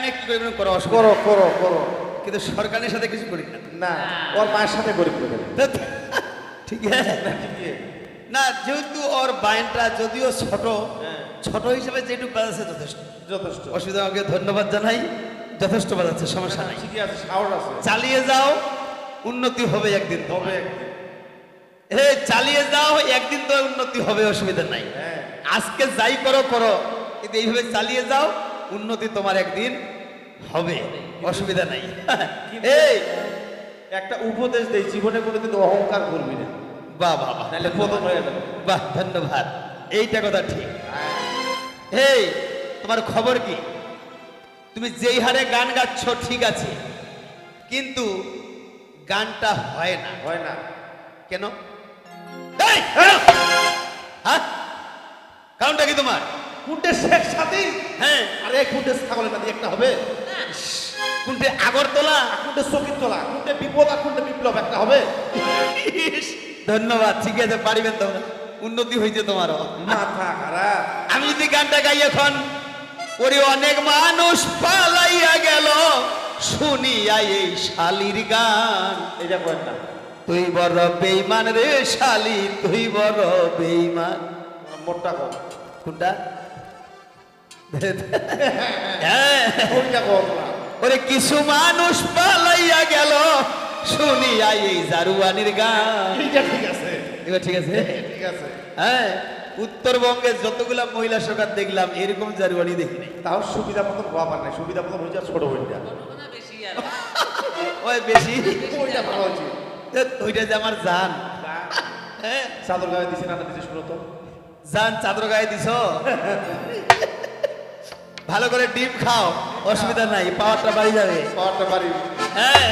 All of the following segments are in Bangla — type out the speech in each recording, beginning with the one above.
আমি কি করি করো করো করো করো কিন্তু সরকারের সাথে কিছু করি না না ওর মায়ের সাথে গরিব করে ঠিক আছে না যেহেতু ওর বাইনটা যদিও ছোট ছোট হিসেবে যেটুকু বাজাচ্ছে যথেষ্ট যথেষ্ট অসুবিধা আমাকে ধন্যবাদ জানাই যথেষ্ট বাজাচ্ছে সমস্যা নাই ঠিকই আছে সাহস আছে চালিয়ে যাও উন্নতি হবে একদিন হবে চালিয়ে যাও একদিন তো উন্নতি হবে অসুবিধা নাই হ্যাঁ আজকে যাই করো করো কিন্তু এইভাবে চালিয়ে যাও উন্নতি তোমার একদিন হবে অসুবিধা নাই এই একটা উপদেশ দেই জীবনে কোনোদিন অহংকার করবি না বাহ বাহ বাহ নাহলে পতন হয়ে যাবে বাহ ধন্যবাদ এইটা কথা ঠিক এই তোমার খবর কি তুমি যেই হারে গান গাচ্ছ ঠিক আছে কিন্তু গানটা হয় না হয় না কেন এই, হ্যাঁ কারণটা কি তোমার কুন্টে শেখ সাথী হ্যাঁ আরে কুন্টে ছাগলের নাতি একটা হবে কোনটি আগরতলা কুন্টে সকিতলা কুন্টে বিপদ আর কুন্টে বিপ্লব একটা হবে ধন্যবাদ ঠিক আছে পারিবেন তোমরা উন্নতি হয়েছে তোমারও মাথা খারাপ আমি যদি গানটা গাই এখন ওরে অনেক মানুষ পালাইয়া গেল শুনিয়া এই শালির গান এটা করেন না তুই বড় বেইমান রে শালি তুই বড় বেইমান মোটটা কম কোনটা হ্যাঁ ওইটা কম না ওরে কিছু মানুষ পালাইয়া গেল শুনিয়া এই জারুয়ানির গান এইটা ঠিক আছে এবার ঠিক আছে ঠিক আছে হ্যাঁ উত্তরবঙ্গে যতগুলা মহিলা সরকার দেখলাম এরকম জারুয়ানি দেখিনি তাও সুবিধা মতন হওয়ার নাই সুবিধা মতন হয়েছে ছোট বইটা ওই বেশি ওইটা ভালো হয়েছে ওইটা যে আমার জান হ্যাঁ চাদর গায়ে দিছে না দিছে শুনো তো জান চাদর গায়ে দিছ ভালো করে ডিম খাও অসুবিধা নাই পাওয়ারটা বাড়ি যাবে পাওয়ারটা বাড়ি হ্যাঁ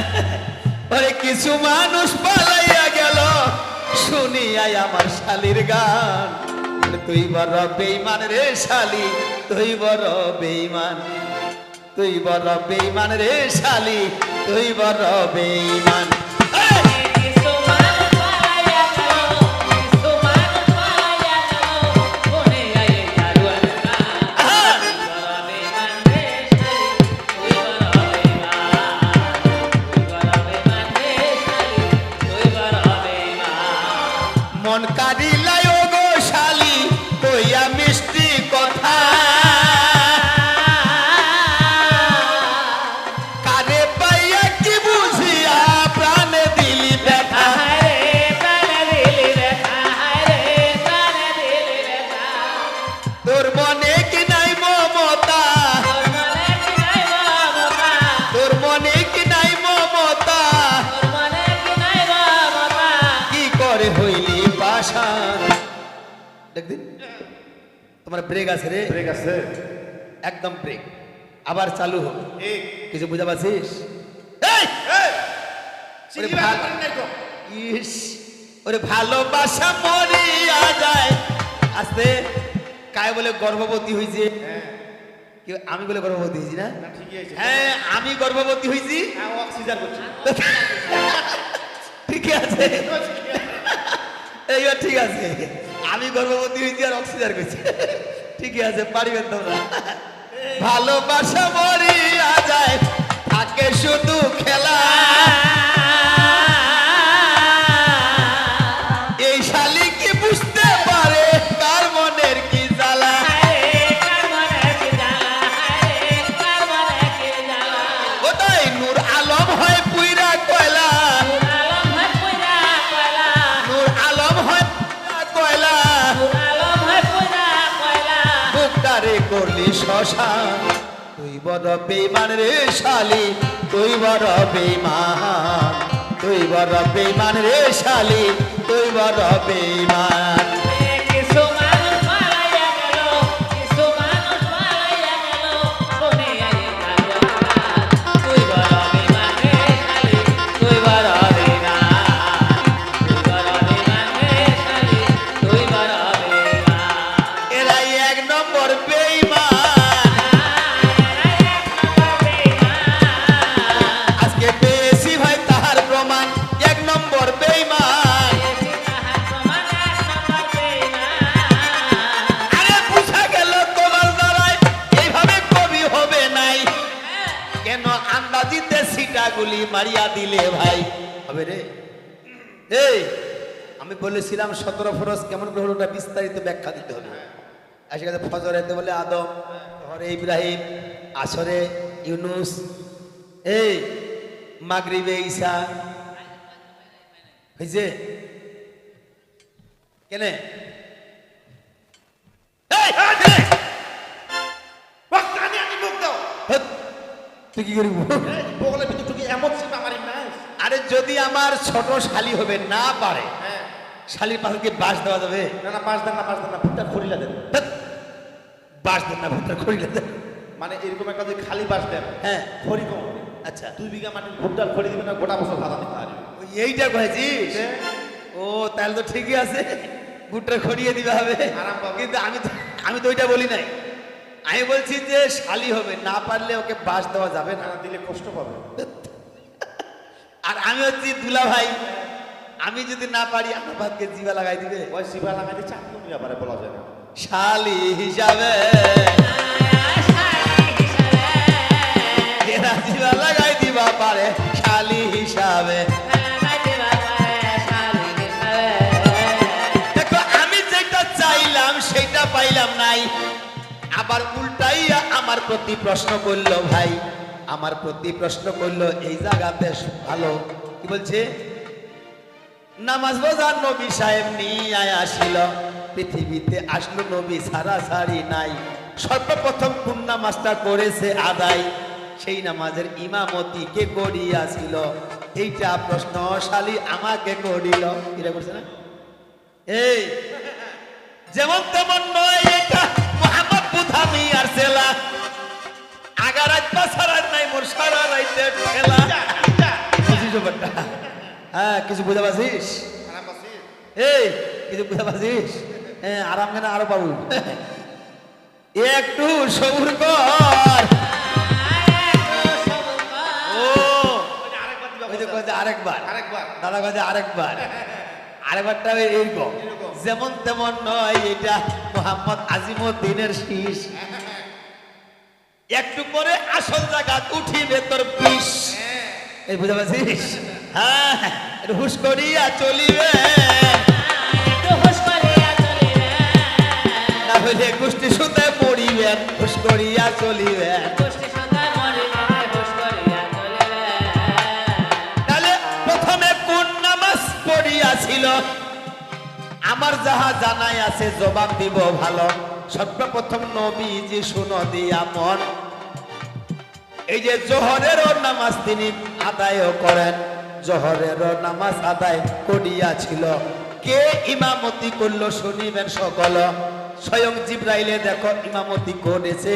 ওরে কিছু মানুষ পালাইয়া গেল শুনিয়াই আমার শালির গান তুই বড় বেইমান রে শালি তুই বড় বেইমান তুই বড় বেইমান রে শালি তুই বড় বেইমান মন কারিলাই ও গো শালি কইয়া মিষ্টি কথা কারে পাইয়া কি বুঝিয়া প্রাণে দিলি ব্যথা তোর মনে কি নাই মমতা তোর মনে কি নাই মমতা কি করে হইলি পাশান দেখদিন তোমার ব্রেক আছে রে ব্রেক আছে একদম ব্রেক আবার চালু হবে ঠিক কিছু বুঝা পাচ্ছিস এই ওরে ইস ওরে ভালোবাসা মরিয়া যায় আস্তে কায় বলে গর্ভবতী হয়েছে কি আমি বলে গর্ভবতী হয়েছি না না ঠিকই আছে হ্যাঁ আমি গর্ভবতী হয়েছি হ্যাঁ অক্সিজেন করছি ঠিক আছে এইবার ঠিক আছে আমি গর্ভবতী হয়েছি আর অক্সিজেন করছি ঠিকই আছে পারিবেন তোমরা ভালোবাসা মরিয়া যায় থাকে শুধু খেলা এই শালি কি বুঝতে পারে কার মনের কি জ্বালা ওটাই নূর আলম হয় পুইরা কয়লা নূর আলম হয় পুইরা কয়লা বুকটারে করলি শ্মশান তুই বড় বেইমান রে শালি তুই বড় বেইমান তুই বড় বেইমান রে শালি তুই বড় বেইমান এরাই এক নম্বর বেইমান আজকে পেয়েছি ভাই তাহার প্রমাণ এক নম্বর বেইমান মারিয়া দিলে ভাই হবে রে। এই আমি বলেছিলাম 17 ফরজ কেমন করে হলো ওটা বিস্তারিত ব্যাখ্যা দিতে হবে। আজকে ফজরেতে বলে আদম, হরে ইব্রাহিম, আসরে ইউনুস, এই মাগরিবে ঈসা হয়েছে কেনে তুই কি করবি? বগলের ভিতর ঢুকে এমন সিপ আমার নাই। আরে যদি আমার ছোট শালি হবে না পারে, শালির পাশে কি বাঁশ দেওয়া যাবে? না না, পাঁচ দেন না, পাঁচ দেন না, ভুট্টা খড়িলা দেন। ধ্যাৎ, বাঁশ দেন না, ভুট্টার খড়ি দেন। মানে এরকম একটা যদি খালি বাস দেন, হ্যাঁ খড়ি কম, আচ্ছা 2 বিঘা মাটির ভুট্টার খড়ি দিবেন না, গোটা বছর ভাত আমি খাওয়া ওই এইটা কয়েছিস? ও তাহলে তো ঠিকই আছে, ভুট্টার খড়িয়ে দিবে হবে। আরাম পাবে। কিন্তু আমি তো ওইটা বলি নাই, আমি বলছি যে শালি হবে না পারলে ওকে বাঁশ দেওয়া যাবে না। না দিলে কষ্ট পাবে। আর আমি হচ্ছি দুলা ভাই, আমি যদি না পারি আমার ভাতকে জিভা লাগাই দিবে। ওই সিভা লাগাইতে চাকরি ব্যাপারে বলা যায় না। শালি হিসাবে এরা জিভা লাগাই দিবা পারে, শালি হিসাবে। দেখো আমি যেটা চাইলাম সেটা পাইলাম নাই, আবার উল্টাইয়া আমার প্রতি প্রশ্ন করলো ভাই, আমার প্রতি প্রশ্ন করলো এই জায়গাতে ভালো কি বলছে, নামাজ বোঝার নবী সাহেব নিয়ে আসিল, পৃথিবীতে আসলো নবী সারাসারি নাই, সর্বপ্রথম কোন নামাজটা করেছে আদায়, সেই নামাজের ইমামতি কে করিয়াছিল, এইটা প্রশ্ন শালি আমাকে করিল। এটা করছে না? এই যেমন তেমন নয়, এটা মোহাম্মদ বুধামি আর সেলা, আগার রাত পাছার নাই মোর সারা রাইতে খেলা। বুঝিস ব্যাপারটা? হ্যাঁ কিছু বুঝা পাচ্ছিস? এই কিছু বুঝা পাচ্ছিস? হ্যাঁ আরাম কেন আরো পাবো, একটু সবুর কর। ও ওই যে কয়েছে আরেকবার, দাদা কয়েছে আরেকবার, আরেকবারটা এইরকম যেমন তেমন নয়, এটা মোহাম্মদ আজিমুদ্দিনের শীষ, একটু পরে আসল জায়গা উঠিবে তোর বিষ। এই বুঝতে পারছিস? হ্যাঁ একটু হুশ করিয়া চলিবে, না হইলে গোষ্ঠী সুতে পড়িবেন, হুশ করিয়া চলিবেন। তাহলে প্রথমে কোন নামাজ পড়িয়াছিল, আমার যাহা জানাই আছে জবাব দিব ভালো। সর্বপ্রথম নবীজি শুনো দিয়া মন, এই যে জোহরেরও নামাজ তিনি আদায় করেন, জোহরেরও নামাজ আদায় করিয়াছিল, কে ইমামতি করলো শুনিবেন সকল, স্বয়ং জিব্রাইলে দেখো ইমামতি করেছে,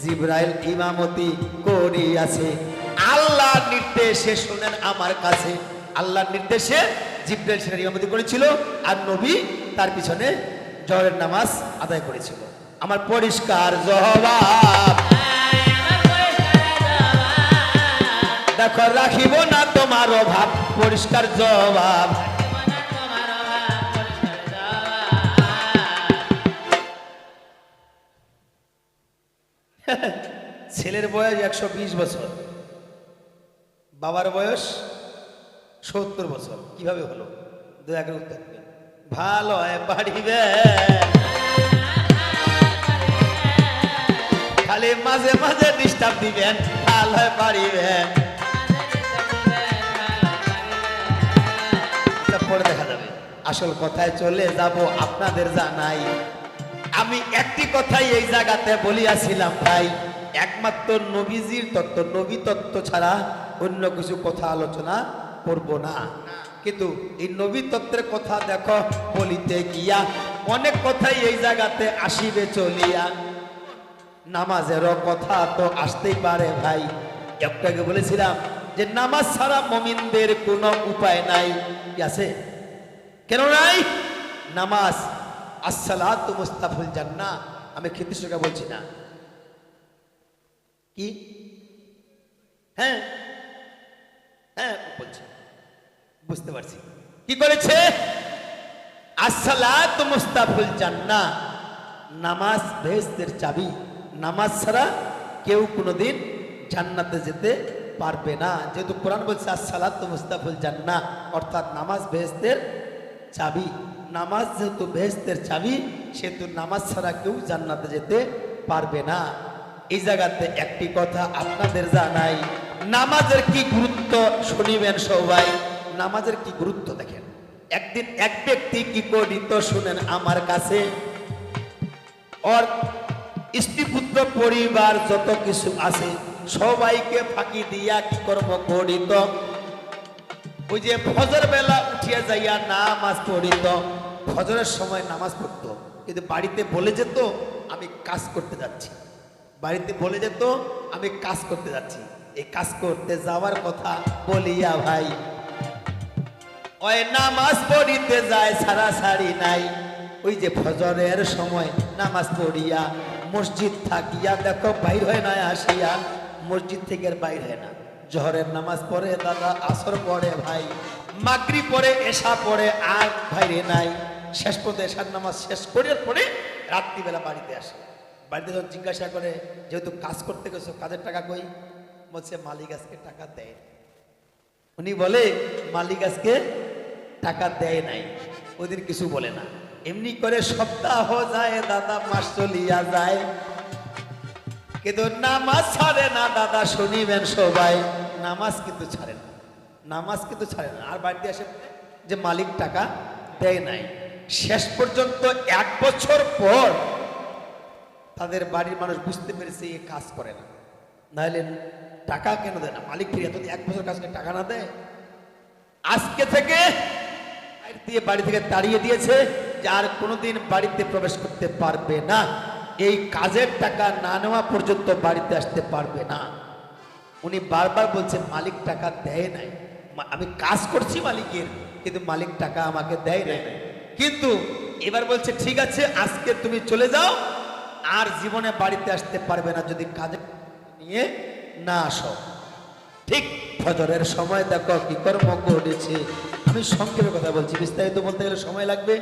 জিব্রাইল ইমামতি করিয়াছে, আল্লাহর নির্দেশে শুনেন আমার কাছে, আল্লাহর নির্দেশে জিব্রাইল সেটা ইমামতি করেছিল, আর নবী তার পিছনে জোহরের নামাজ আদায় করেছিল। আমার পরিষ্কার জবাব, দেখো রাখিব না তোমার অভাব, পরিষ্কার জবাব। ছেলের বয়স 120 বছর, বাবার বয়স 70 বছর, কিভাবে হলো? দয়া করে উত্তর দিবেন। ভালো হয় বাড়িবে, খালি মাঝে মাঝে ডিস্টার্ব দিবেন, ভালো হয় বাড়িবেন, পরে দেখা যাবে। আসল কথায় চলে যাব, আপনাদের জানাই আমি একটি কথাই এই জায়গাতে বলিয়াছিলাম ভাই, একমাত্র নবীজির তত্ত্ব, নবী তত্ত্ব ছাড়া অন্য কিছু কথা আলোচনা করব না। কিন্তু এই নবী তত্ত্বের কথা দেখো বলিতে গিয়া অনেক কথাই এই জায়গাতে আসিবে চলিয়া, নামাজেরও কথা তো আসতেই পারে ভাই। একটাকে বলেছিলাম যে নামাজ ছাড়া মুমিনদের কোনো উপায় নাই, কি আছে? কেন নাই? নামাজ আসসালাতু মুস্তাফুল জান্নাহ, আমি খ্রিস্টকে বলছি না কি? হ্যাঁ হ্যাঁ বলছি, বুঝতে পারছি। কি করেছে? আসসালাতু মুস্তাফুল জান্নাহ, নামাজ বেহেশতের চাবি, নামাজ ছাড়া কেউ কোনোদিন জান্নাতে যেতে পারবে না, যেহেতু কোরআন বলছে আসসালাতু মুস্তাফুল জান্নাহ, অর্থাৎ নামাজ বেহেশতের চাবি। নামাজ যেহেতু বেহেশতের চাবি, সেহেতু নামাজ ছাড়া কেউ জান্নাতে যেতে পারবে না। এই জায়গাতে একটি কথা আপনাদের জানাই, নামাজের কি গুরুত্ব শুনিবেন সবাই। নামাজের কি গুরুত্ব দেখেন। একদিন এক ব্যক্তি কি করিত শুনেন আমার কাছে, ওর স্ত্রী পুত্র পরিবার যত কিছু আছে সবাইকে ফাঁকি দিয়া কি কর্ম করিত, ওই যে ফজর বেলা উঠিয়া যাইয়া নামাজ পড়িত। ফজরের সময় নামাজ পড়তো, কিন্তু বাড়িতে বলে যেত আমি কাজ করতে যাচ্ছি। বাড়িতে বলে যেত আমি কাজ করতে যাচ্ছি। এই কাজ করতে যাওয়ার কথা বলিয়া ভাই ওই নামাজ পড়িতে যায়, সারা সারি নাই। ওই যে ফজরের সময় নামাজ পড়িয়া মসজিদ থাকিয়া দেখো বাইর হয় না, আসিয়া মসজিদ থেকে আর বাইর হয় না। জোহরের নামাজ পড়ে দাদা, আসর পড়ে ভাই, মাগরিব পড়ে, এশা পড়ে, আর বাইরে নাই। শেষ পর্যন্ত এশার নামাজ শেষ করার পরে রাত্রিবেলা বাড়িতে আসে। বাড়িতে যখন জিজ্ঞাসা করে যেহেতু কাজ করতে গেছো কাজের টাকা কই, বলছে মালিক আজকে টাকা দেয়। উনি বলে মালিক আজকে টাকা দেয় নাই, ওদের কিছু বলে না। এমনি করে সপ্তাহ যায় দাদা, মাস চলিয়া যায়, কিন্তু নামাজ ছাড়ে না দাদা। শুনিবেন সবাই, নামাজ কিন্তু ছাড়ে না, নামাজ কিন্তু ছাড়ে না। আর বাড়িতে আসে যে মালিক টাকা দেয় নাই। শেষ পর্যন্ত 1 বছর পর তাদের বাড়ির মানুষ বুঝতে পেরেছে এ কাজ করে না, নাহলে টাকা কেন দেয় না। মালিক ফিরে যদি 1 বছর কাজ করে টাকা না দেয়, আজকে থেকে বাড়ি থেকে তাড়িয়ে দিয়েছে যে আর কোনোদিন বাড়িতে প্রবেশ করতে পারবে না। এই কাজের টাকা না নেওয়া পর্যন্ত বাড়িতে আসতে পারবে না। উনি বারবার বলছেন মালিক টাকা দেয় নাই, আমি কাজ করছি মালিকের, কিন্তু মালিক টাকা আমাকে দেয় নাই। কিন্তু এবার বলছে ঠিক আছে আজকে তুমি চলে যাও, আর জীবনে বাড়িতে আসতে পারবে না যদি কাজে নিয়ে না আসো। ঠিক ফজরের সময় দেখো কি কর্ম করেছে। আমি সংক্ষেপে কথা বলছি, বিস্তারিত বলতে গেলে সময় লাগবে,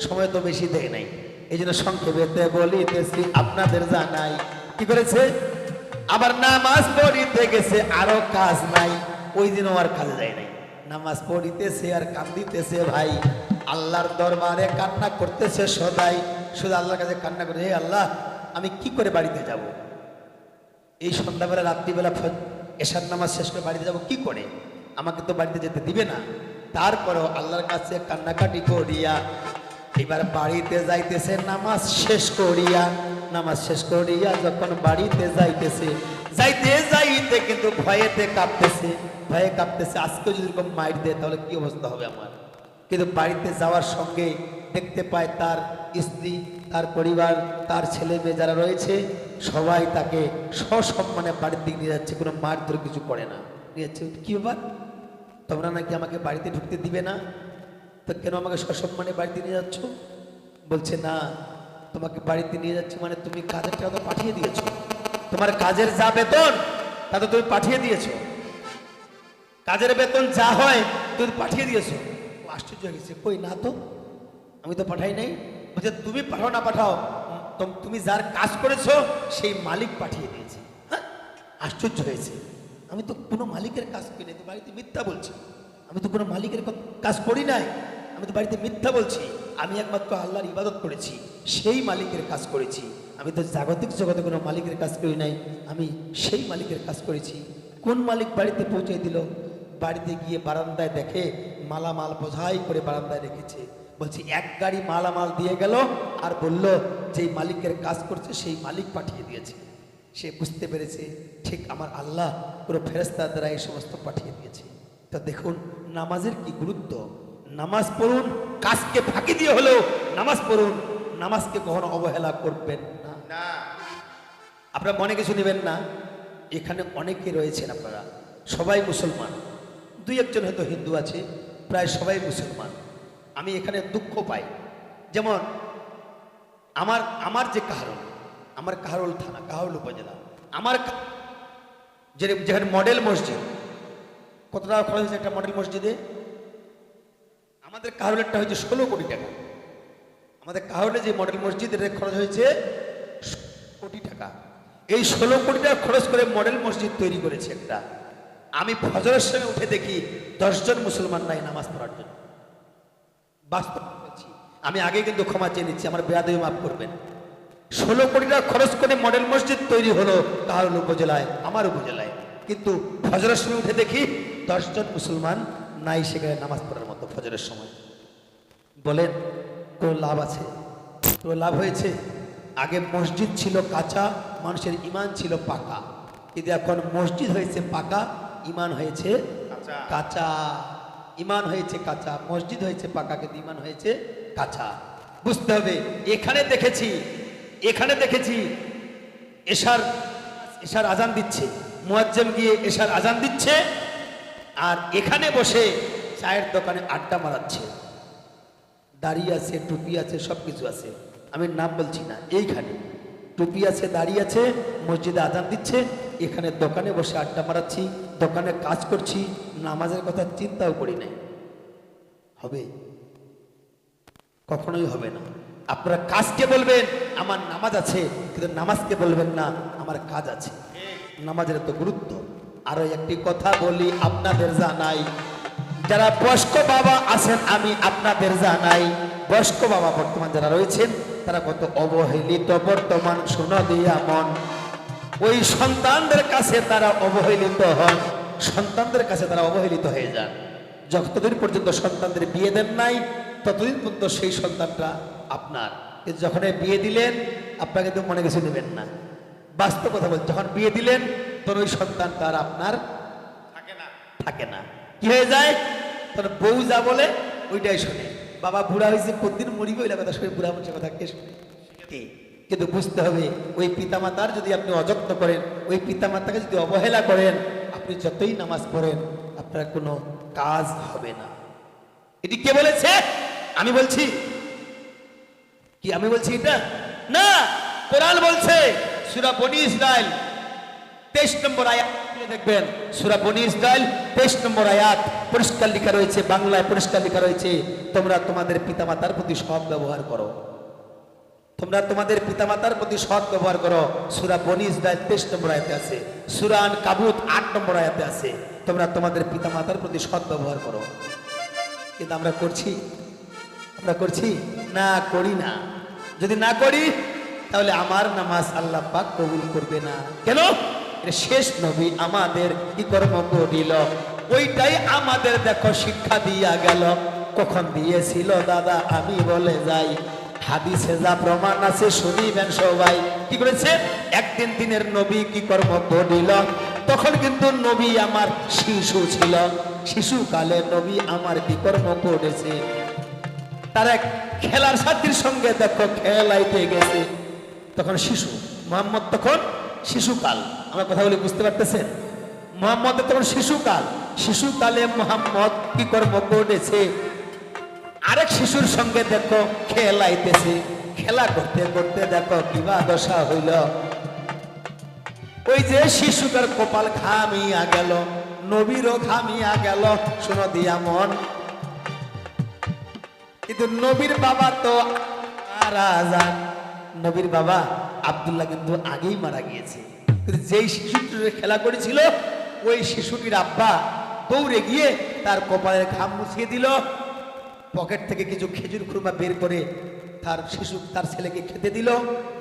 সময় তো বেশি দেয় নাই, এই জন্য সংক্ষেপে বলিতেছি। আপনাদের জানাই কি করেছে, আবার নামাজ পড়িতে গেছে, আরো কাজ নাই। ওই দিনও আর কাজে যায় নাই, নামাজ পড়িতেছে আর কান্দিতেছে ভাই, আল্লাহর দরবারে কান্না করতেছে সদাই। শুধু আল্লাহর কাছে কান্না করে, হে আল্লাহ আমি কি করে বাড়িতে যাব, এই সন্ধ্যাবেলা রাত্রিবেলা এশার নামাজ শেষ করে বাড়িতে যাব কি করে, আমাকে তো বাড়িতে যেতে দিবে না। তারপরেও আল্লাহর কাছে কান্নাকাটি করিয়া এবার বাড়িতে যাইতেছে নামাজ শেষ করিয়া। নামাজ শেষ করিয়া যখন বাড়িতে যাইতেছে, যাইতে যাইতে কিন্তু ভয়েতে কাঁপতেছে, ভয়ে কাঁপতেছে। আজকে যদি এরকম মাইর দেয় তাহলে কি অবস্থা হবে আমার। কিন্তু বাড়িতে যাওয়ার সঙ্গে দেখতে পায় তার স্ত্রী, তার পরিবার, তার ছেলে মেয়ে যারা রয়েছে সবাই তাকে সসম্মানে বাড়ির দিকে নিয়ে যাচ্ছে, কোনো মারধর কিছু করে না, নিয়ে যাচ্ছে। কি ব্যাপার, তোমরা নাকি আমাকে বাড়িতে ঢুকতে দিবে না, তো কেন আমাকে সসম্মানে বাড়িতে নিয়ে যাচ্ছ? বলছে না, তোমাকে বাড়িতে নিয়ে যাচ্ছে মানে তুমি কাজের টাকা তো পাঠিয়ে দিয়েছো, তোমার কাজের যা বেতন তা তো তুমি পাঠিয়ে দিয়েছো, কাজের বেতন যা হয় তুমি পাঠিয়ে দিয়েছো। আশ্চর্য হয়ে গেছে, কই না তো, আমি তো পাঠাই নাই। বলছে তুমি পাঠাও না পাঠাও, তুমি যার কাজ করেছো সেই মালিক পাঠিয়ে দিয়েছে। হ্যাঁ, আশ্চর্য হয়েছে, আমি তো কোনো মালিকের কাজ করি নাই, তো বাড়িতে মিথ্যা বলছি, আমি তো কোনো মালিকের কাজ করি নাই, আমি তো বাড়িতে মিথ্যা বলছি। আমি একমাত্র আল্লাহর ইবাদত করেছি, সেই মালিকের কাজ করেছি, আমি তো জাগতিক জগতে কোনো মালিকের কাজ করি নাই, আমি সেই মালিকের কাজ করেছি। কোন মালিক বাড়িতে পৌঁছে দিল? বাড়িতে গিয়ে বারান্দায় দেখে মালামাল বোঝাই করে বারান্দায় রেখেছে। বলছি 1 গাড়ি মালামাল দিয়ে গেল আর বলল যেই মালিকের কাজ করছে সেই মালিক পাঠিয়ে দিয়েছে। সে বুঝতে পেরেছে ঠিক আমার আল্লাহ পুরো ফেরেশতা দ্বারা এই সমস্ত পাঠিয়ে দিয়েছে। তো দেখুন নামাজের কি গুরুত্ব। নামাজ পড়ুন, কাজকে ফাঁকি দিয়ে হলেও নামাজ পড়ুন, নামাজকে কখনো অবহেলা করবেন না। আপনারা মনে কিছু নেবেন না, এখানে অনেকে রয়েছেন, আপনারা সবাই মুসলমান, 2-1 হয়তো হিন্দু আছে, প্রায় সবাই মুসলমান। আমি এখানে দুঃখ পাই, যেমন আমার যে কাহারোল, আমার কাহারোল থানা, কাহারোল উপজেলা, আমার যেখানে মডেল মসজিদ, কত টাকা খরচ হয়েছে একটা মডেল মসজিদে? আমাদের কাহারোলেরটা হয়েছে 16 কোটি টাকা। আমাদের কাহারোলে যে মডেল মসজিদের খরচ হয়েছে 16 কোটি টাকা। এই 16 কোটি টাকা খরচ করে মডেল মসজিদ তৈরি করেছে একটা। আমি ফজরের সময় উঠে দেখি 10 জন মুসলমান নাই নামাজ পড়ার জন্য। বাস্তব বলছি, আমি আগে কিন্তু ক্ষমা চেয়ে নিচ্ছি, আমার বেয়াদবি মাফ করবেন। 16 কোটি টাকা খরচ করে মডেল মসজিদ তৈরি হলো কাহারুল উপজেলায়, আমার উপজেলায়, কিন্তু ফজরের সময় উঠে দেখি 10 জন মুসলমান নাই সেখানে নামাজ পড়ার মতো ফজরের সময়। বলেন কোনো লাভ আছে? কোনো লাভ হয়েছে? আগে মসজিদ ছিল কাঁচা, মানুষের ঈমান ছিল পাকা, কিন্তু এখন মসজিদ হয়েছে পাকা, ঈমান হয়েছে কাঁচা। ঈমান হয়েছে কাঁচা, মসজিদ হয়েছে পাকা, কিন্তু ঈমান হয়েছে কাঁচা। বুঝতে হবে। এখানে দেখেছি এশার আজান দিচ্ছে, মুয়াজ্জিন গিয়ে এশার আজান দিচ্ছে, আর এখানে বসে চায়ের দোকানে আড্ডা মারাচ্ছে, দাড়ি আছে, টুপি আছে, সব কিছু আছে, আমি নাম বলছি না। এইখানে টুপি আছে, দাড়ি আছে, মসজিদে আজান দিচ্ছে, এখানে দোকানে বসে আড্ডা মারাচ্ছি, দোকানে কাজ করছি, নামাজের কথা চিন্তাও করি নাই। হবে? কখনোই হবে না। আপনারা কাজকে বলবেন আমার নামাজ আছে, কিন্তু নামাজকে বলবেন না আমার কাজ আছে। নামাজের তো গুরুত্ব। আরো একটি কথা বলি আপনাদের জানাই, যারা বয়স্ক বাবা আছেন আমি আপনাদের জানাই, বয়স্ক বাবা বর্তমান যারা রয়েছেন তারা কত অবহেলিত বর্তমান, শোনো দিয়া মন। ওই সন্তানদের কাছে তারা অবহেলিত হন, সন্তানদের কাছে তারা অবহেলিত হয়ে যান। যতদিন পর্যন্ত সন্তানদের বিয়ে দেন নাই ততদিন পর্যন্ত সেই সন্তানটা আপনার, কিন্তু যখন বিয়ে দিলেন আপনাকে তো মনে কিছু নেবেন না। বাস্তব কথা বলছি, যখন বিয়ে দিলেন তখন ওই সন্তানটা আর আপনার থাকে না। কি হয়ে যায়? তখন বউ যা বলে ওইটাই শোনে। বাবা বুড়া হয়েছে, প্রতিদিন মরিবে, ওই কথা শুনে বুড়া মানুষের কথা কে শুনে? কে? কিন্তু বুঝতে হবে, ওই পিতামাতার যদি আপনি অযত্ন করেন, ওই পিতামাতাকে যদি অবহেলা করেন, আপনি যতই নামাজ পড়েন আপনার কোনো কাজ হবে না। এটি কে বলেছে? আমি বলছি কি? আমি বলছি এটা না, কোরআন বলছে। সূরা বনী ইসরাইল 23 নম্বর আয়াত দেখবেন, সূরা বনী ইসরাইল 23 নম্বর আয়াত পরিষ্কার লেখা রয়েছে, বাংলায় পরিষ্কার লেখা রয়েছে, তোমরা তোমাদের পিতামাতার প্রতি সৎ ব্যবহার করো। তোমরা তোমাদের পিতামাতার প্রতি সৎ ব্যবহার করো। সূরা বনী ইসরাইল 23 নম্বর আয়াতে আছে। সূরা আনকাবুত 8 নম্বর আয়াতে আছে, তোমরা তোমাদের পিতামাতার প্রতি সৎ ব্যবহার করো। কিন্তু আমরা করছি না? করি না। যদি না করি তাহলে আমার নামাজ আল্লাহ পাক কবুল করবে না। কেন? শেষ নবী আমাদের কি কর্ম করিল, ওইটাই আমাদের দেখো শিক্ষা দিয়া গেল। কখন দিয়েছিল দাদা আমি বলে যাই, হাদিসে যা প্রমাণ আছে শুনিবেন সবাই। কি করেছে? একদিন দিনের নবী কি কর্ম করিল, তখন কিন্তু নবী আমার শিশু ছিল, শিশুকালে নবী আমার কি কর্ম করেছে। তারা খেলার সাথীর সঙ্গে দেখো খেলাইতে গেছে, তখন শিশু, মোহাম্মদ তখন শিশুকাল। আমার কথা বলে বুঝতে পারতেছেন? মোহাম্মদের তখন শিশুকাল, শিশুকালে মোহাম্মদ কি কর্ম করেছে, আরেক শিশুর সঙ্গে দেখো খেলাইতেছে, খেলা করতে করতে দেখো কিবা দশা হইল, ওই যে শিশুটার কপাল ঘামিয়া গেল, নবীরও ঘামিয়া গেল। শোনো দিয়া মন, কিন্তু নবীর বাবা তো মারা যান, নবীর বাবা আব্দুল্লাহ কিন্তু আগেই মারা গিয়েছে। কিন্তু যেই শিশুটির খেলা করেছিল ওই শিশুটির আব্বা দৌড়ে গিয়ে তার কপালের ঘাম মুছিয়ে দিল, পকেট থেকে কিছু খেজুর খুরমা বের করে তার ছেলেকে খেতে দিল,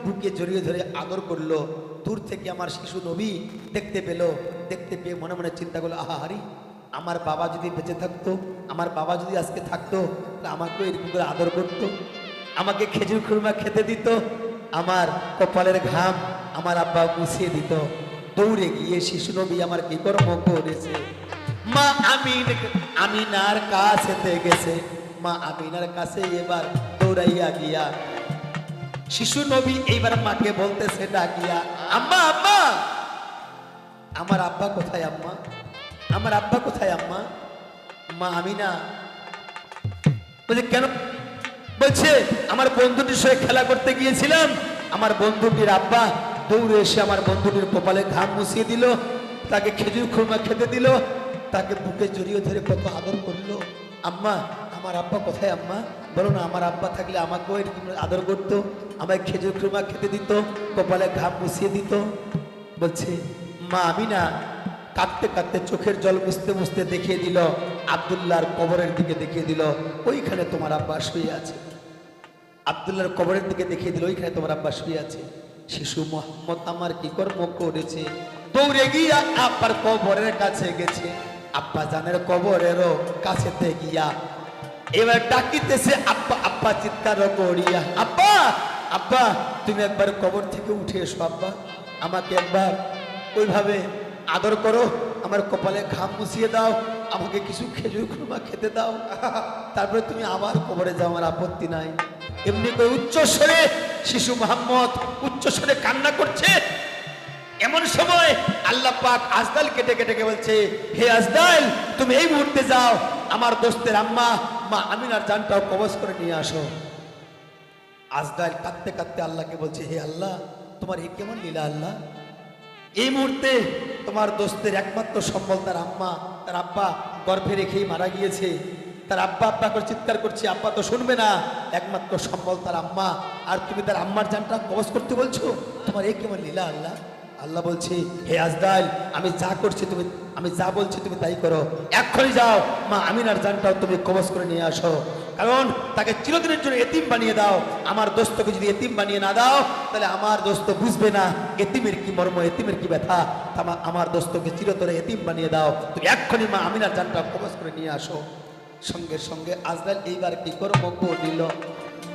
বুকে জড়িয়ে ধরে আদর করলো। দূর থেকে আমার শিশু নবী দেখতে পেল, দেখতে পেয়ে মনে মনে চিন্তা করলো, আহারি, আমার বাবা যদি বেঁচে থাকতো, আমার বাবা যদি আজকে থাকতো, আমাকে এরকম করে আদর করতো, আমাকে খেজুর খুরমা খেতে দিত, আমার কপালের ঘাম আমার আব্বা মুছিয়ে দিত। দৌড়ে গিয়ে শিশু নবী আমার কি কর্ম করেছে, মা আমিনার কাছে গেছে, মা আমিনার কাছে এবার দৌড়াইয়া গিয়া শিশু নবী এইবার মাকে বলতেছে ডাকিয়া, আম্মা আম্মা, আমার আব্বা কোথায় আম্মা, আমার আব্বা কোথায় আম্মা? মা আমিনা বলছে কেন? বলছে আমার বন্ধুটির সঙ্গে খেলা করতে গিয়েছিলাম, আমার বন্ধুটির আব্বা দৌড়ে এসে আমার বন্ধুটির কপালে ঘাম মুছিয়ে দিল, তাকে খেজুর খুরমা খেতে দিল, তাকে বুকে জড়িয়ে ধরে কত আদর করলো। আম্মা আমার আব্বা কোথায় আম্মা? বলো না, আমার আব্বা থাকলে আমাকেও এরকম আদর করতো, আমায় খেজুর খুরমা খেতে দিত, কপালে ঘাম মুছিয়ে দিত। বলছে মা আমিনা কাঁদতে কাঁদতে চোখের জল মুছতে মুছতে দেখিয়ে দিল, আব্দুল্লাহর কবরের দিকে দেখিয়ে দিল, ওইখানে তোমার আব্বা শুয়ে আছে। আব্দুল্লাহর কবরের দিকে দেখিয়ে দিল, ওইখানে তোমার আব্বা শুয়ে আছে। শিশু মোহাম্মদ আমার কি কর্ম করেছে, দৌড়ে গিয়া আব্বার কবরের কাছে গেছে, আব্বা জানের কবরেরও কাছেতে গিয়া এবার ডাকিতেছে আব্বা আব্বা, চিৎকার করিয়া আব্বা আব্বা, তুমি একবার কবর থেকে উঠে এসো আব্বা, আমাকে একবার ওইভাবে আদর করো, আমার কপালে ঘাম মুছিয়ে দাও, আমাকে কিছু খেজুর খুরমা খেতে দাও, তারপরে তুমি আবার কবরে যাও, আমার আপত্তি নাই। এমনি করে উচ্চ স্বরে শিশু মোহাম্মদ উচ্চ স্বরে কান্না করছে। এমন সময় আল্লাহ পাক আজদালকে ডেকে ডেকে বলছে, হে আজদাল, তুমি এই মুহূর্তে যাও, আমার দোস্তের আম্মা মা আমিনার জানটাও কবজ করে নিয়ে আসো। আজদাল কাঁদতে কাঁদতে আল্লাহকে বলছে, হে আল্লাহ, তোমার এ কেমন লীলা আল্লাহ, এই মুহূর্তে তোমার দোস্তের একমাত্র সম্বল তার আম্মা, তার আব্বা গর্ভে রেখেই মারা গিয়েছে, তার আব্বা আব্বা করে চিৎকার করছে, আব্বা তো শুনবে না, একমাত্র সম্বল তার আম্মা, আর তুমি তার আম্মার জানটা কবজ করতে বলছো, তোমার এ কেমন লীলা আল্লাহ। আল্লাহ বলছে, হে আজদাল, আমি যা করছি তুমি, আমি যা বলছি তুমি তাই করো, এক্ষুনি যাও মা আমিনার জানটাও তুমি কবজ করে নিয়ে আসো, কারণ তাকে চিরদিনের জন্য এতিম বানিয়ে দাও। আমার দোস্তকে যদি এতিম বানিয়ে না দাও, তাহলে আমার দোস্ত বুঝবে না এতিমের কি মর্ম, এতিমের কি ব্যথা। আমার দোস্তকে চিরতরে এতিম বানিয়ে দাও, তুমি এক্ষুনি মা আমিনার জানটা কবজ করে নিয়ে আসো। সঙ্গে সঙ্গে আজরাইল এইবার কি কর্ম করিল,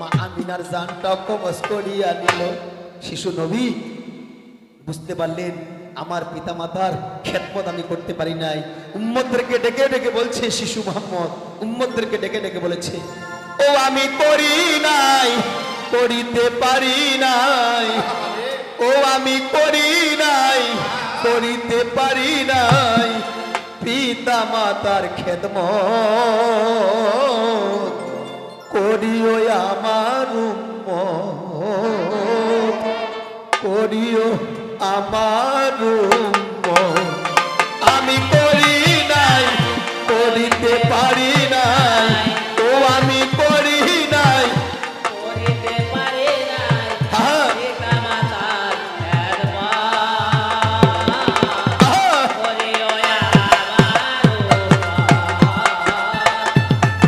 মা আমিনার জানটাও কবজ করিয়া নিল। শিশু নবী বুঝতে পারলেন, আমার পিতা মাতার খেদমত আমি করতে পারি নাই। উম্মতদেরকে ডেকে ডেকে বলছে শিশু মোহাম্মদ, উম্মতদেরকে ডেকে ডেকে বলেছে, ও আমি করি নাই, করিতে পারি নাই, ও আমি করি নাই, করিতে পারি নাই, পিতা মাতার খেদমত করিও আমার উম্মত, করিও আমার উম্মত। আমি করি নাই, করিতে পারি নাই, ও আমি করি নাই, করিতে পারি নাই, হ্যাঁ, পিতা মাতার খেদমত হ্যাঁ, করিও আমার উম্মত,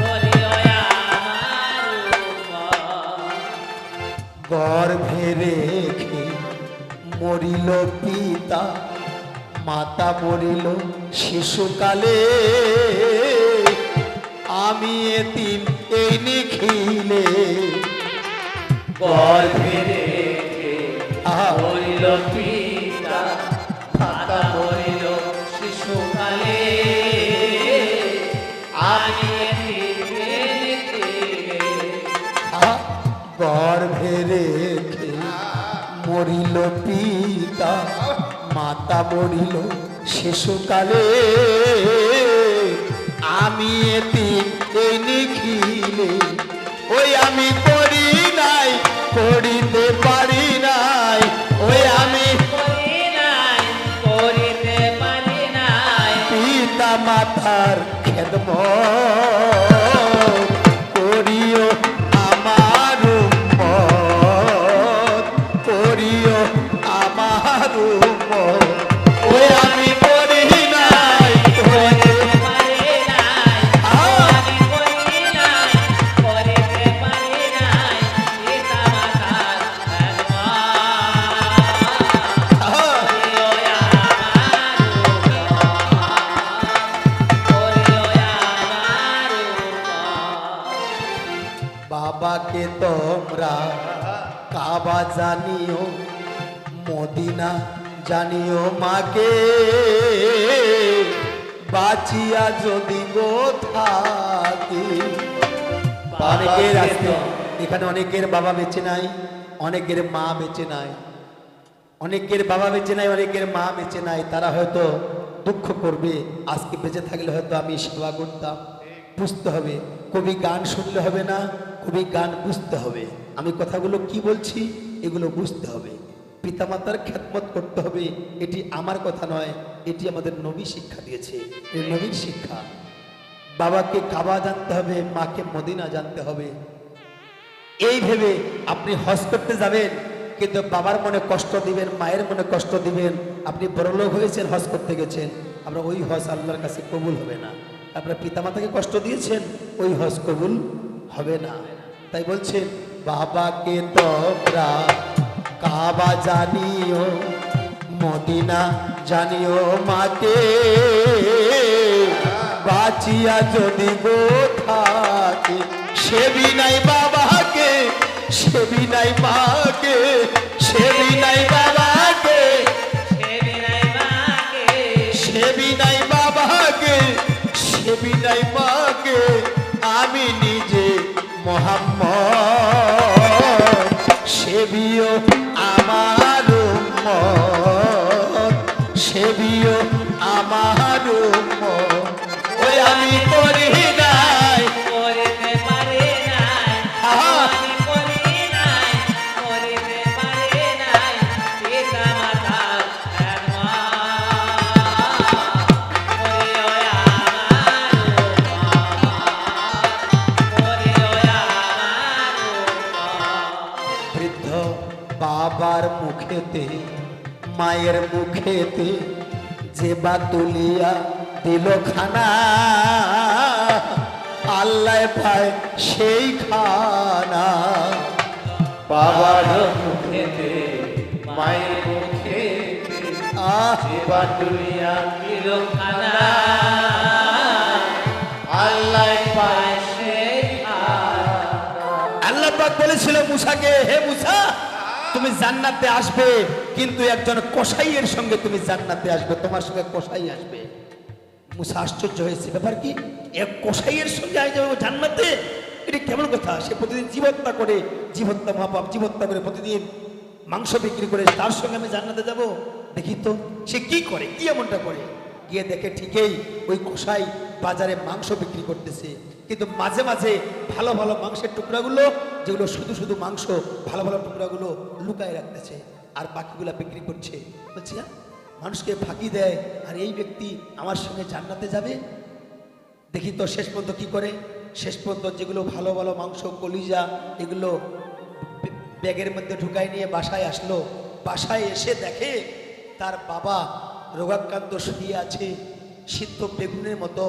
করিও আমার উম্মত। গর্ভে রেখে মরিল পিতা, মাতা মরিল শিশুকালে, আমি এতিম এই নিখিলে। গর্ভে রেখে আহা, মরিল পিতা, মাতা মরিল শিশুকালে, আমি এতিমে আহা, গর্ভে রেখে মরিল পিতা, মাতা মরিল শিশুকালে, আমি এতিম এই নিখিলে। ওই আমি করি নাই, করিতে পারি নাই, ওই আমি করি নাই, করিতে পারি নাই, পিতা মাতার খেদমত করিও আমার উম্মত, করিও আমার উম্মত। ওই আমি করি নাই, করিতে পারি নাই, আমি করি নাই, করিতে পারি নাই, পিতা মাতার খেদমত করিও আমার উম্মত, করিও আমার উম্মত। বাবাকে তোমরা কাবা জানিও, মদিনা জানিও মাকে, বাঁচিয়া যদি গো থাকি। অনেকের আজকে এখানে অনেকের বাবা বেঁচে নাই, অনেকের মা বেঁচে নাই, অনেকের বাবা বেঁচে নাই, অনেকের মা বেঁচে নাই। তারা হয়তো দুঃখ করবে, আজকে বেঁচে থাকলে হয়তো আমি সেবা করতাম। বুঝতে হবে, কবি গান শুনলে হবে না, কবি গান বুঝতে হবে। আমি কথাগুলো কি বলছি এগুলো বুঝতে হবে। পিতামাতার খেদমত করতে হবে, এটি আমার কথা নয়, এটি আমাদের নবী শিক্ষা দিয়েছে, এই নবীর শিক্ষা। বাবাকে কাবা জানতে হবে, মাকে মদিনা জানতে হবে। এই ভেবে আপনি হজ করতে যাবেন, কিন্তু বাবার মনে কষ্ট দিবেন, মায়ের মনে কষ্ট দিবেন। আপনি বড়লোক হয়েছেন, হজ করতে গেছেন, আমরা ওই হজ আল্লাহর কাছে কবুল হবে না। আপনার পিতামাতাকে কষ্ট দিয়েছেন, ওই হজ কবুল হবে না। তাই বলছেন বাবাকে তোমরা কাবা জানিও, মদিনা জানিও মাকে, বাঁচিয়া যদি গো থাকে সেবি নাই বাবাকে, সেবি নাই মাকে, সেবি নাই বাবাকে, সেবি নাই বাবাকে, সেবি নাই মাকে, আমি নিজে মোহাম্মদ সেবিও আমার উম্মত, সেবিও আমার উম্মত। ওই আমি করি নাই করিতে পারি নাই, আমি করি নাই, করিতে পারি নাই, পিতা মাতার করিও বৃদ্ধ বাবার মুখেতে মায়ের মুখেতে যে বা তুলিয়া দিল খানা, আল্লাহ পায় সেই খানা। বাবার মুখেতে মায়ের মুখেতে আহ এবার দুনিয়া দিল খানা, আল্লাহ পায় আল্লাহ পাক বলেছিল মুসাকে, হে মুসা তুমি জান্নাতে আসবে, কিন্তু একজন কসাইয়ের সঙ্গে তুমি জান্নাতে আসবে, তোমার সঙ্গে কসাই আসবে। মুসা আশ্চর্য হয়েছে, ব্যাপার কি, এক কসাইয়ের সঙ্গে আই যাবে জান্নাতে? এটা কেমন কথা? সে প্রতিদিন জীবহত্যা করে, জীবহত্যা মহাপাপ, জীবহত্যা করে প্রতিদিন মাংস বিক্রি করে, তার সঙ্গে আমি জান্নাতে যাব? দেখি তো সে কি করে, কি এমনটা করে। গিয়ে দেখে ঠিকই ওই কসাই বাজারে মাংস বিক্রি করতেছে, কিন্তু মাঝে মাঝে ভালো ভালো মাংসের টুকরাগুলো, যেগুলো শুধু শুধু মাংস, ভালো ভালো টুকরাগুলো লুকায় রাখতেছে, আর বাকিগুলা বিক্রি করছে। বলছি হ্যাঁ, মানুষকে ফাঁকি দেয়, আর এই ব্যক্তি আমার সঙ্গে জান্নাতে যাবে? দেখি তো শেষ পর্যন্ত কি করে। শেষ পর্যন্ত যেগুলো ভালো ভালো মাংস, কলিজা, এগুলো ব্যাগের মধ্যে ঢুকাই নিয়ে বাসায় আসলো। বাসায় এসে দেখে তার বাবা রোগাক্রান্ত শুয়ে আছে, সিদ্ধ বেগুনের মতো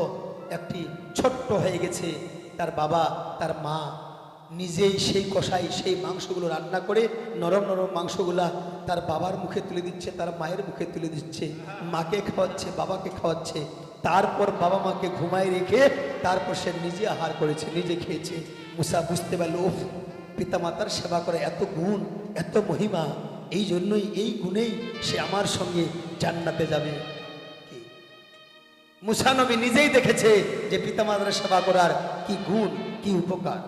একটি ছোট্ট হয়ে গেছে। তার বাবা, তার মা নিজেই সেই কষাই সেই মাংসগুলো রান্না করে, নরম নরম মাংসগুলা তার বাবার মুখে তুলে দিচ্ছে, তার মায়ের মুখে তুলে দিচ্ছে, মাকে খাওয়াচ্ছে, বাবাকে খাওয়াচ্ছে। তারপর বাবা মাকে ঘুমায় রেখে তারপর সে নিজে আহার করেছে, নিজে খেয়েছে। মুসা বুঝতে পারলো, ওফ, পিতামাতার সেবা করে এত গুণ, এত মহিমা, এই জন্যই, এই গুণেই সে আমার সঙ্গে জান্নাতে যাবে। কি মুসা নবী নিজেই দেখেছে যে পিতামাতার সেবা করার কি গুণ, কি উপকার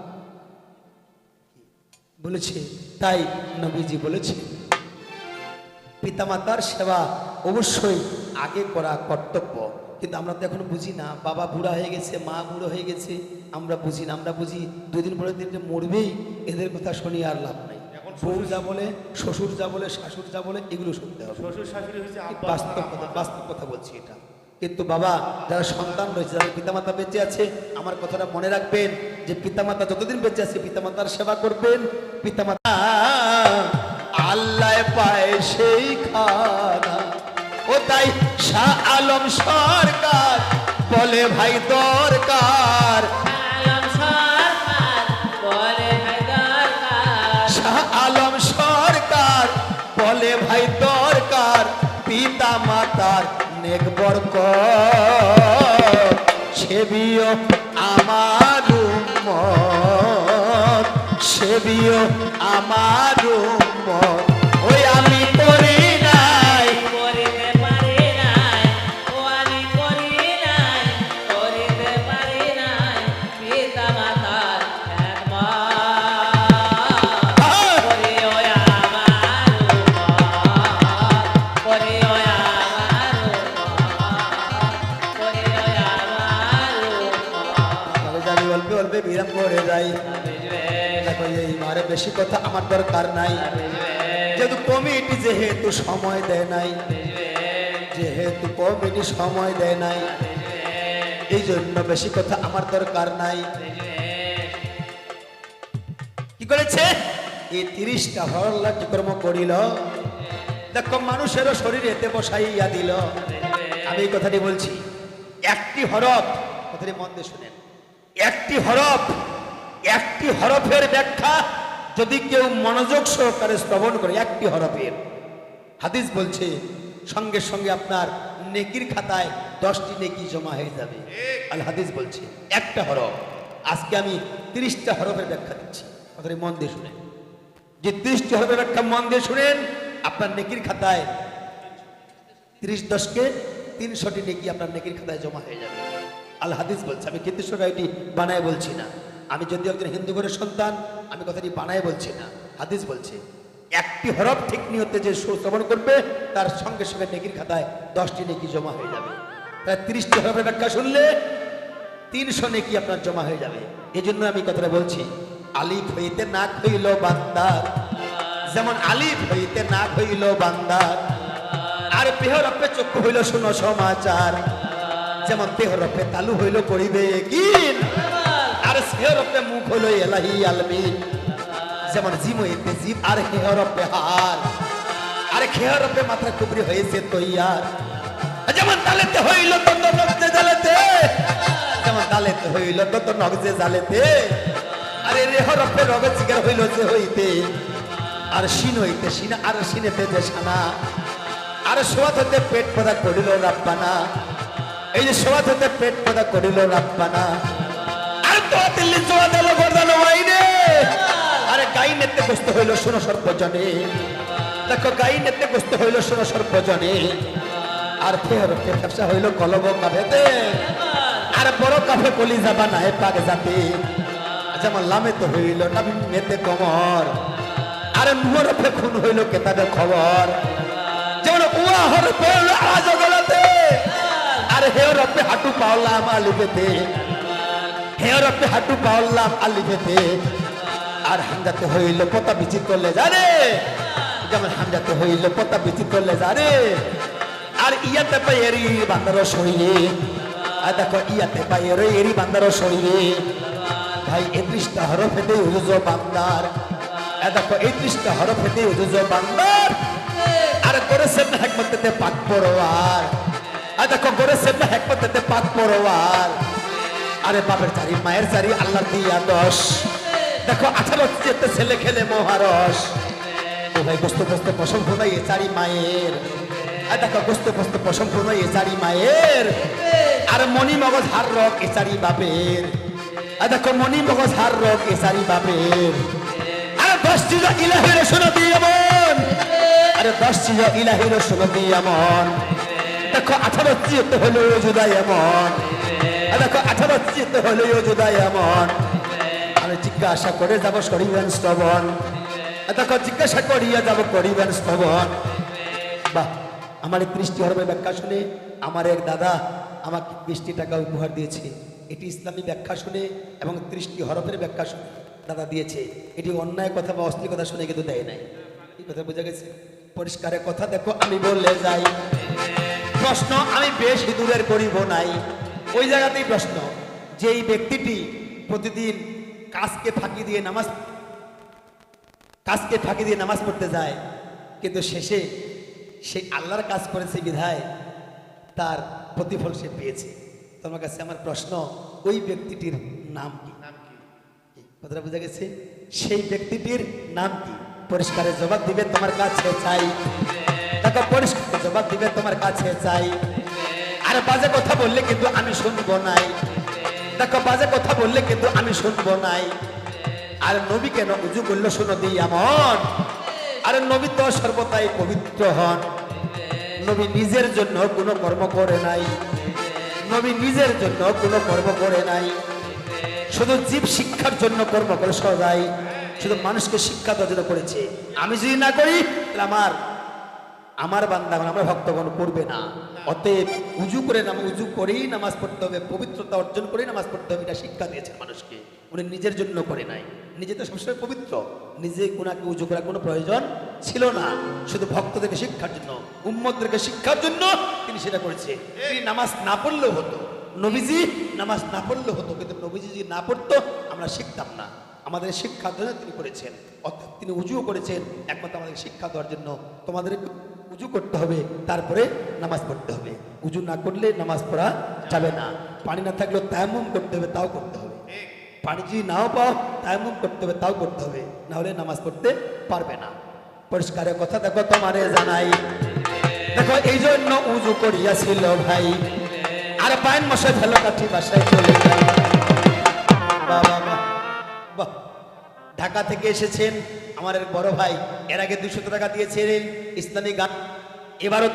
বলেছে। তাই নবীজি বলেছে পিতামাতার সেবা অবশ্যই আগে করা কর্তব্য। কিন্তু আমরা তো এখনো বুঝি না, বাবা বুড়া হয়ে গেছে, মা বুড়ো হয়ে গেছে, আমরা বুঝি না। আমরা বুঝি দুদিন পরের দিন যে মরবেই, এদের কথা শুনি আর লাভ নাই। বউ যা বলে, শ্বশুর যা বলে, শাশুড় যা বলে, এগুলো শুনতে হবে। শ্বশুর শাশুড়ি হয়েছে বাস্তব কথা বলছি এটা। কিন্তু বাবা যারা সন্তান রয়েছে, যারা পিতামাতা বেঁচে আছে, আমার কথাটা মনে রাখবেন যে পিতামাতা যতদিন বেঁচে আছে পিতামাতার সেবা করবেন। পিতামাতা আল্লাহ পায় সেই খানা। ও তাই শাহ আলম সরকার বলে ভাই দরকার, শাহ আলম সরকার বলে ভাই দরকার, পিতা মাতার নেক বরকত সেবিও আমার উম্মত, সেবিও আমার উম্মত। ওই আমি করি নাই, করিতে পারি নাই, ও আমি করি নাই, করিতে পারি নাই, পিতা মাতার একমাত্র করিও আমার উম্মত, করিও আমার উম্মত, করিও আমার উম্মত। তবে আমি অল্পে অল্পে বিরাম করে যাই। দেখো এই মারে বেশি কথা আমার দরকার নাই, যেহেতু কমিটি যেহেতু সময় দেয় নাই, যেহেতু কমিটি সময় দেয় নাই, এই জন্য বেশি কথা আমার দরকার নাই। কি করেছে? এই 30টা হরল্লা কি কর্ম করিল, দেখো মানুষেরও শরীর এতে বসাইয়া দিল। আমি এই কথাটি বলছি, একটি কথাটি মন দিয়ে শুনেন, একটি হরফের ব্যাখ্যা যদি কেউ মনোযোগ সহকারে শ্রবণ করে, একটি হরফের, হাদিস বলছে সঙ্গে সঙ্গে আপনার নেকির খাতায় 10টি নেকি জমা হয়ে যাবে। আল হাদিস বলছে একটা হরফ। আজকে আমি 30টা হরফের ব্যাখ্যা দিচ্ছি, কথাটি মন দিয়ে শুনেন। যে 30টি হরফের ব্যাখ্যা মন দিয়ে শুনেন, আপনার নেকির খাতায় 30 × 10 = 300টি নেকি আপনার নেকির খাতায় জমা হয়ে যাবে। আল হাদিস বলছে, আমি কিন্তু এটি বানায় বলছি না। আমি যদি একজন হিন্দু ঘরের সন্তান, আমি কথাটি বানায় বলছি না। হাদিস বলছে একটি হরফ ঠিক নিয়তে যে শ্রবণ করবে, তার সঙ্গে সঙ্গে নেকির খাতায় 10টি নেকি জমা হয়ে যাবে। তাই 30টি হরফের ব্যাখ্যা শুনলে 300 নেকি আপনার জমা হয়ে যাবে। এই জন্য আমি কথাটা বলছি, আলিফ হইতে নাক হইল বান্দার, যেমন আলিফ হইতে নাক হইল বান্দার, আর পেহরফে চক্ষু হইল শুনো সমাচার, যেমন পেহরফে তালু হইল করিবে কিন, আর সেহরফে মুখ হইল এলাহি আলমিন, যেমন জিম হইতে জিম আর হেহরফে হার, আর খেহরফে মাথা কুবরি হয়েছে তৈয়ার, যেমন তালেতে হইল তত নগজে জালেতে, যেমন তালেতে হইল তত নগজে জালেতে, আরে রেহরফে রগে জিগার হইল যে হইতে, আর শিন হইতে শিনা, আর শিনেতে যে সানা, আর সোয়াত হতে পেট পদা করিল রাব্বানা, এই যে সোয়াত হতে পেট পদা করিল রাব্বানা, আর তো দিল্লি জোয়া দিল গর্দানো ওয়াইনে, আরে গাই নেতে কষ্ট হইল শোনো সর্বজনে, দেখো গাই নেতে কষ্ট হইল শোনো সর্বজনে, আর ফেহরফে ব্যবসা হইল কলব কাফেতে, আর বড় কাফে কলিজা বানায় পাক জাতি, যেমন লামেতে হইল নাবি মেতে কমর, আর নুহরফে খুন হইল কেতাবে খবর, যেমন উয়া হরফে হইল আজ গলাতে, আর হেহরফে হাঁটু পাওলাম আলিফেতে, হেহরফে হাঁটু পাওলাম আলিফেতে, আর হামজাতে হইল পতা বিচি করলে জানে, যেমন হামজাতে হইল পতা বিচি করলে জানে, আর ইয়াতে পায়েরি বান্দার শরীরে, আর দেখো ইয়াতে পায়ের এরি বান্দার শরীরে, ভাই 31টা হরফেতে উজু বান্দার, দেখো 31টা হরফেতে উজু বান্দার, আর করেছেন হিকমতে পাক পরওয়ার, আর দেখো করেছেন হিকমতে পাক পরওয়ার, আরে বাপের চারি মায়ের চারি আল্লাহ দিয়া 10, দেখো 18 যেতে ছেলে খেলে মহারস, ও ভাই গোস্ত গোস্ত পশম ফোনাই এ চারি মায়ের, আর দেখো গোস্ত গোস্ত পশম ফোনাই এ চারি মায়ের, আর মনি মগজ হার রক এ চারি বাপের, আর দেখো মনি মগজ হার রক এ চারি বাপের, আর 10 চিজ ইলাহির শোনো দিয়ে মন, আরে 10 চিজ ইলাহির শোনো দিয়ে মন, দেখো 18 চিজ হলো জুদাই এমন, আর দেখো 18 চিজ হলো জুদাই এমন, আমি জিজ্ঞাসা করে যাব করিবেন স্তবন, দেখো জিজ্ঞাসা করিয়া যাব করিবেন স্তবন। বাহ, আমার 30টি হরফের ব্যাখ্যা শুনে আমার এক দাদা আমাকে 20টি টাকা উপহার দিয়েছে। এটি ইসলামী ব্যাখ্যা শুনে এবং 30টি হরফের ব্যাখ্যা শুনে দাদা দিয়েছে। এটি অন্যায় কথা বা অশ্লীল কথা শুনে কিন্তু দেয় নাই। এই কথা বোঝা গেছে? পরিষ্কারের কথা দেখো, আমি বললে যাই, প্রশ্ন আমি বেশি দূরের করিব নাই। ওই জায়গাতেই প্রশ্ন, যে এই ব্যক্তিটি প্রতিদিন কাজকে ফাঁকি দিয়ে নামাজ পড়তে যায়, কিন্তু শেষে সেই আল্লাহর কাজ করেছে বিধায় তার প্রতিফল সে পেয়েছে। তোমার কাছে আমার প্রশ্ন, ওই ব্যক্তিটির নাম কি? কথাটা বোঝা গেছে? সেই ব্যক্তিটির নাম কি? পরিষ্কারের জবাব দিবে তোমার কাছে চাই, দেখো পরিষ্কার জবাব দিবে তোমার কাছে চাই। আর বাজে কথা বললে কিন্তু আমি শুনবো নাই, দেখো বাজে কথা বললে কিন্তু আমি শুনবো নাই। আর নবী কেন উজু করলো শোনো দিয়া মন, আর নবী তো সর্বদাই পবিত্র হন। নবী নিজের জন্য কোনো কর্ম করে নাই, নবী নিজের জন্য কোনো কর্ম করে নাই, শুধু জীব শিক্ষার জন্য কর্ম করে সদাই, শুধু মানুষকে শিক্ষা দেওয়ার জন্য করেছে। আমি যদি না করি তাহলে আমার বান্দা আমার ভক্তগণ করবে না। অতএব উজু করেই নামাজ পড়তে হবে, পবিত্রতা অর্জন করেই নামাজ পড়তে হবে, এটা শিক্ষা দিয়েছেন মানুষকে। উনি নিজের জন্য করে নাই, নিজে তো সবসময় পবিত্র, নিজে কোনাকে উজু করার কোনো প্রয়োজন ছিল না, শুধু ভক্তদেরকে শিক্ষার জন্য, উম্মতদেরকে শিক্ষার জন্য তিনি সেটা করেছে। তিনি নামাজ না পড়লেও হতো, নবীজি নামাজ না পড়লেও হতো, কিন্তু নবীজি যদি না পড়তো আমরা শিখতাম না। আমাদের শিক্ষা জন্য তিনি করেছেন, অর্থাৎ তিনি উজুও করেছেন একমাত্র আমাদের শিক্ষা দেওয়ার জন্য। তোমাদের উজু করতে হবে, তারপরে নামাজ পড়তে হবে। উজু না করলে নামাজ পড়া যাবে না। পানি না থাকলেও তায়াম্মুম করতে হবে, তাও করতে হবে। পানি যদি নাও পাও তায়াম্মুম করতে হবে, তাও করতে হবে, না হলে নামাজ পড়তে পারবে না। পরিষ্কার কথা দেখো তোমারে জানাই, দেখো এই জন্য উজু করিয়াছিল ভাই, আর পাইন মশাই ফেলো কাঠি বাসায় চলে যায়। বাহ বাহ বাহ বাহ। ঢাকা থেকে এসেছেন আমার এক বড় ভাই, এর আগে 200 টাকা দিয়েছিলেন ইসলামী গান, এবারও